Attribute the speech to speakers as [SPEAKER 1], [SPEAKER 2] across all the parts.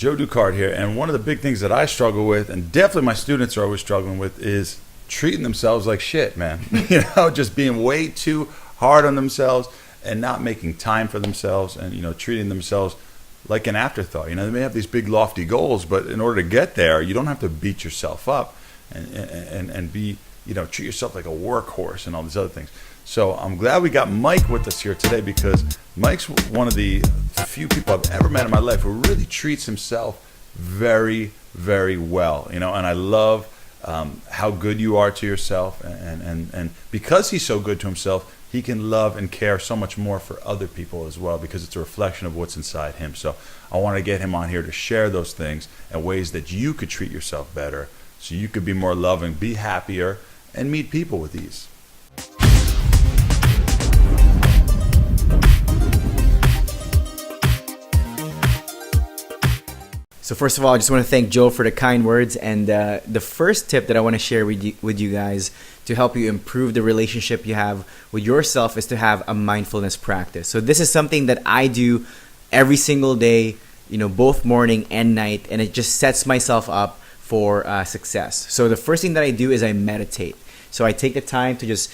[SPEAKER 1] Joe Ducard here, and one of the big things that I struggle with, and definitely my students are always struggling with, is treating themselves like shit, man. Just being way too hard on themselves and not making time for themselves, and treating themselves like an afterthought. They may have these big lofty goals, but in order to get there, you don't have to beat yourself up and be treat yourself like a workhorse and all these other things. So I'm glad we got Mike with us here today, because Mike's one of the few people I've ever met in my life who really treats himself very, very well. And I love how good you are to yourself, and because he's so good to himself, he can love and care so much more for other people as well, because it's a reflection of what's inside him. So I want to get him on here to share those things and ways that you could treat yourself better, so you could be more loving, be happier, and meet people with ease.
[SPEAKER 2] So first of all, I just want to thank Joe for the kind words. And the first tip that I want to share with you guys to help you improve the relationship you have with yourself is to have a mindfulness practice. So this is something that I do every single day, both morning and night, and it just sets myself up for success. So the first thing that I do is I meditate. So I take the time to just,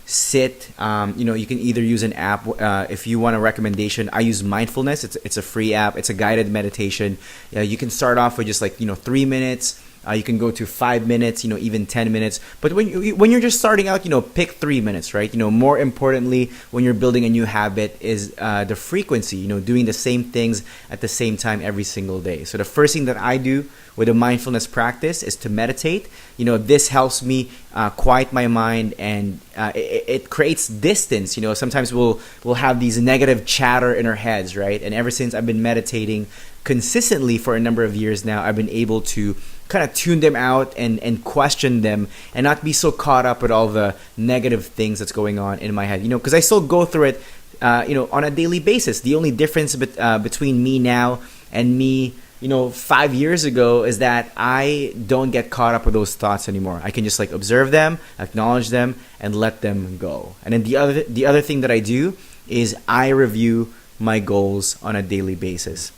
[SPEAKER 2] sit. You can either use an app. If you want a recommendation, I use Mindfulness. It's a free app. It's a guided meditation. You can start off with just 3 minutes. You can go to 5 minutes, even 10 minutes. But when you're just starting out, pick 3 minutes, right? More importantly, when you're building a new habit is the frequency, doing the same things at the same time every single day. So the first thing that I do with a mindfulness practice is to meditate. This helps me quiet my mind, and it creates distance. Sometimes we'll have these negative chatter in our heads, right? And ever since I've been meditating consistently for a number of years now, I've been able to kind of tune them out and question them, and not be so caught up with all the negative things that's going on in my head. Because I still go through it, on a daily basis. The only difference between me now and me 5 years ago is that I don't get caught up with those thoughts anymore. I can just observe them, acknowledge them, and let them go. And then the other thing that I do is I review my goals on a daily basis.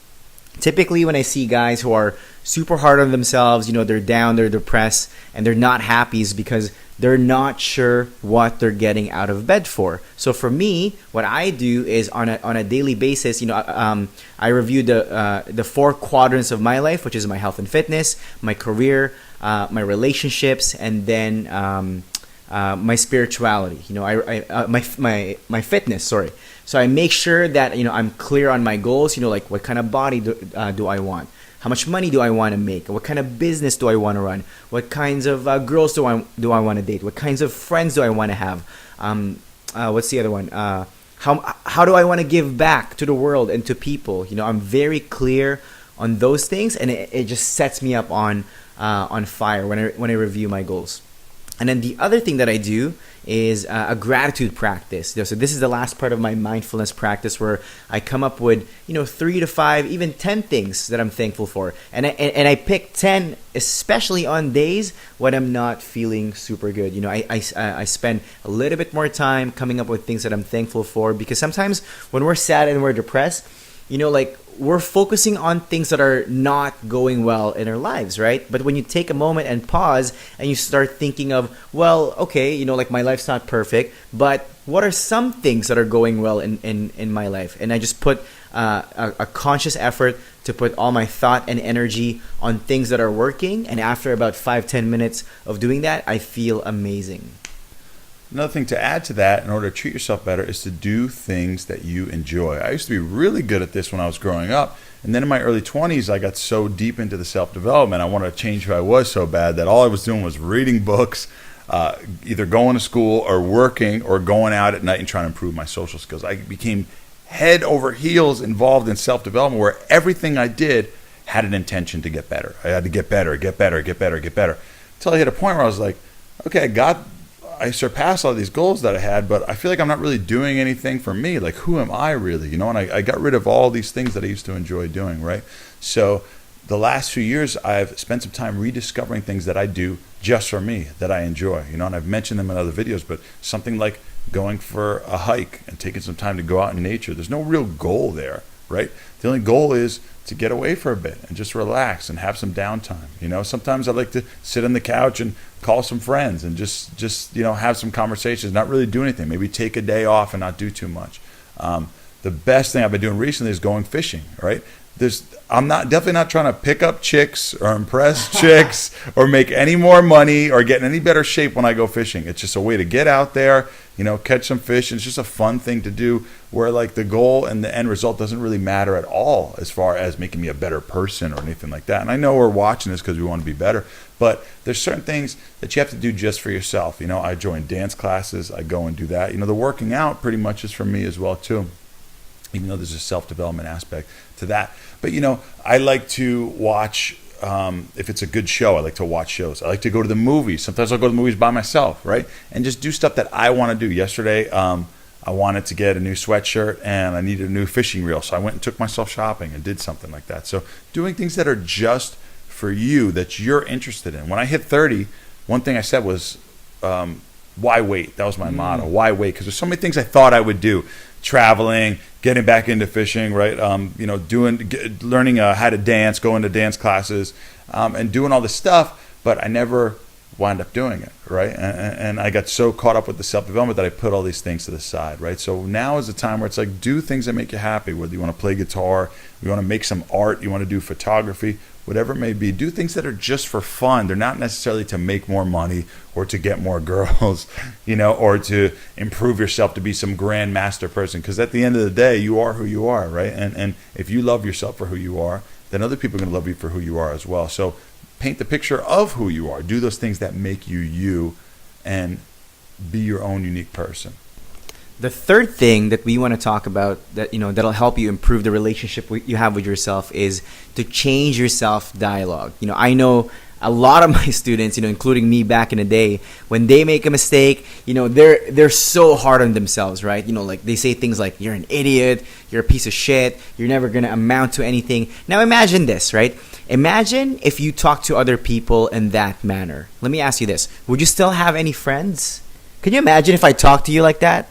[SPEAKER 2] Typically, when I see guys who are super hard on themselves, they're down, they're depressed, and they're not happy, is because they're not sure what they're getting out of bed for. So for me, what I do is on a daily basis, I review the 4 quadrants of my life, which is my health and fitness, my career, my relationships, and then my spirituality. My fitness. Sorry. So I make sure that I'm clear on my goals. What kind of body do I want? How much money do I want to make? What kind of business do I want to run? What kinds of girls do I want to date? What kinds of friends do I want to have? What's the other one? How do I want to give back to the world and to people? I'm very clear on those things, and it just sets me up on fire when I review my goals. And then the other thing that I do is a gratitude practice. So this is the last part of my mindfulness practice, where I come up with 3 to 5, even 10 things that I'm thankful for, and I pick 10, especially on days when I'm not feeling super good. I spend a little bit more time coming up with things that I'm thankful for, because sometimes when we're sad and we're depressed, we're focusing on things that are not going well in our lives, right? But when you take a moment and pause and you start thinking of, well, okay, my life's not perfect, but what are some things that are going well in my life? And I just put a conscious effort to put all my thought and energy on things that are working. And after about 5-10 minutes of doing that, I feel amazing.
[SPEAKER 1] Another thing to add to that, in order to treat yourself better, is to do things that you enjoy. I used to be really good at this when I was growing up. And then in my early 20s, I got so deep into the self-development. I wanted to change who I was so bad that all I was doing was reading books, either going to school or working or going out at night and trying to improve my social skills. I became head over heels involved in self-development, where everything I did had an intention to get better. I had to get better, until I hit a point where I was like, okay, I surpassed all these goals that I had, but I feel like I'm not really doing anything for me. Like, who am I really? And I got rid of all these things that I used to enjoy doing, right? So the last few years, I've spent some time rediscovering things that I do just for me, that I enjoy, and I've mentioned them in other videos, but something like going for a hike and taking some time to go out in nature. There's no real goal there. right? The only goal is to get away for a bit and just relax and have some downtime. Sometimes I like to sit on the couch and call some friends and just have some conversations, not really do anything. Maybe take a day off and not do too much. The best thing I've been doing recently is going fishing, right? I'm definitely not trying to pick up chicks or impress chicks or make any more money or get in any better shape when I go fishing. It's just a way to get out there, catch some fish. And it's just a fun thing to do where like the goal and the end result doesn't really matter at all as far as making me a better person or anything like that. And I know we're watching this because we want to be better, but there's certain things that you have to do just for yourself. I join dance classes. I go and do that. The working out pretty much is for me as well too, even though there's a self-development aspect to that. But, I like to watch, if it's a good show, I like to watch shows. I like to go to the movies. Sometimes I'll go to the movies by myself, right? And just do stuff that I want to do. Yesterday, I wanted to get a new sweatshirt and I needed a new fishing reel. So I went and took myself shopping and did something like that. So doing things that are just for you, that you're interested in. When I hit 30, one thing I said was, why wait? That was my motto. Why wait? Because there's so many things I thought I would do. Traveling, getting back into fishing, right? Learning how to dance, going to dance classes, and doing all this stuff, but I never wound up doing it, right? And I got so caught up with the self-development that I put all these things to the side, right? So now is the time where it's like, do things that make you happy, whether you want to play guitar, you want to make some art, you want to do photography, whatever it may be. Do things that are just for fun. They're not necessarily to make more money or to get more girls, or to improve yourself to be some grand master person. Because at the end of the day, you are who you are, right? And if you love yourself for who you are, then other people are going to love you for who you are as well. So paint the picture of who you are. Do those things that make you you and be your own unique person.
[SPEAKER 2] The third thing that we want to talk about that'll help you improve the relationship you have with yourself is to change your self-dialogue. I know a lot of my students, including me back in the day, when they make a mistake, they're so hard on themselves, right? Like they say things like, you're an idiot, you're a piece of shit, you're never going to amount to anything. Now imagine this, right? Imagine if you talk to other people in that manner. Let me ask you this. Would you still have any friends? Can you imagine if I talked to you like that?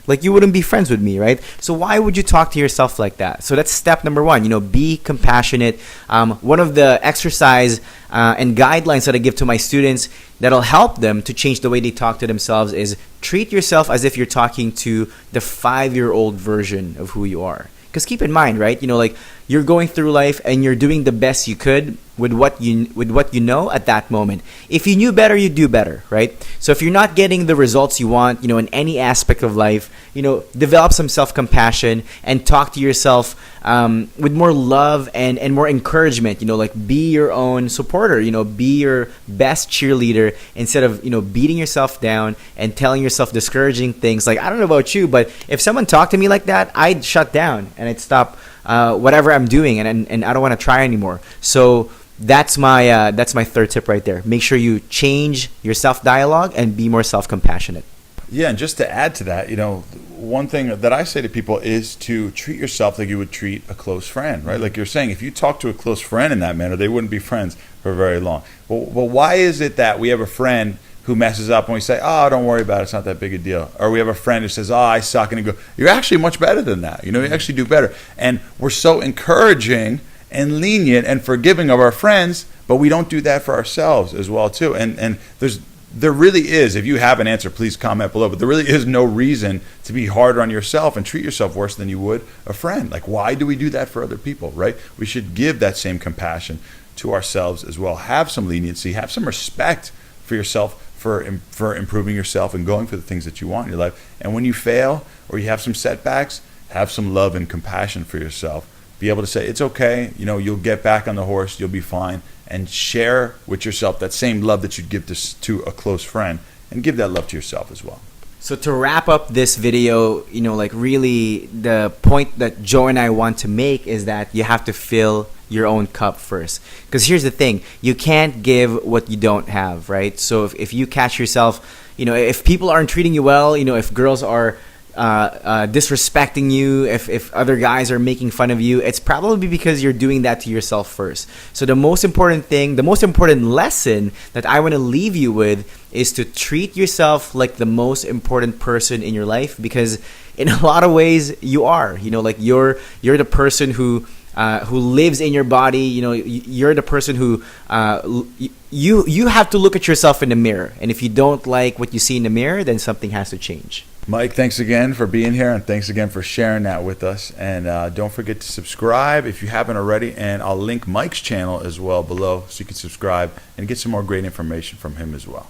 [SPEAKER 2] Like you wouldn't be friends with me, right? So why would you talk to yourself like that? So that's step number one, be compassionate. One of the exercise and guidelines that I give to my students that'll help them to change the way they talk to themselves is treat yourself as if you're talking to the 5-year-old version of who you are. Because keep in mind, right? Like you're going through life and you're doing the best you could with what you know at that moment. If you knew better, you do better, right? So if you're not getting the results you want, in any aspect of life, develop some self-compassion and talk to yourself with more love and more encouragement. Like be your own supporter. Be your best cheerleader instead of beating yourself down and telling yourself discouraging things. Like I don't know about you, but if someone talked to me like that, I'd shut down and I'd stop whatever I'm doing and I don't want to try anymore. So that's my third tip right there. Make sure you change your self-dialogue and be more self-compassionate.
[SPEAKER 1] Yeah, and just to add to that, one thing that I say to people is to treat yourself like you would treat a close friend, right? Like you're saying, if you talk to a close friend in that manner, they wouldn't be friends for very long. Well, why is it that we have a friend who messes up and we say, oh, don't worry about it, it's not that big a deal? Or we have a friend who says, oh, I suck, and you go, you're actually much better than that. You actually do better. And we're so encouraging and lenient and forgiving of our friends, but we don't do that for ourselves as well too. And there really is, if you have an answer, please comment below, but there really is no reason to be harder on yourself and treat yourself worse than you would a friend. Like, why do we do that for other people, right? We should give that same compassion to ourselves as well. Have some leniency, have some respect for yourself, for improving yourself and going for the things that you want in your life. And when you fail or you have some setbacks, have some love and compassion for yourself. Be able to say, it's okay, you'll get back on the horse, you'll be fine, and share with yourself that same love that you'd give to a close friend, and give that love to yourself as well.
[SPEAKER 2] So to wrap up this video, really the point that Joe and I want to make is that you have to fill your own cup first. Because here's the thing, you can't give what you don't have, right? So if you catch yourself, if people aren't treating you well, if girls are disrespecting you, if other guys are making fun of you, it's probably because you're doing that to yourself first. So the most important lesson that I want to leave you with is to treat yourself like the most important person in your life, because in a lot of ways you are. You know, like you're the person who lives in your body. You know, you're the person who you have to look at yourself in the mirror, and if you don't like what you see in the mirror, then something has to change.
[SPEAKER 1] Mike, thanks again for being here, and thanks again for sharing that with us. And don't forget to subscribe if you haven't already, and I'll link Mike's channel as well below so you can subscribe and get some more great information from him as well.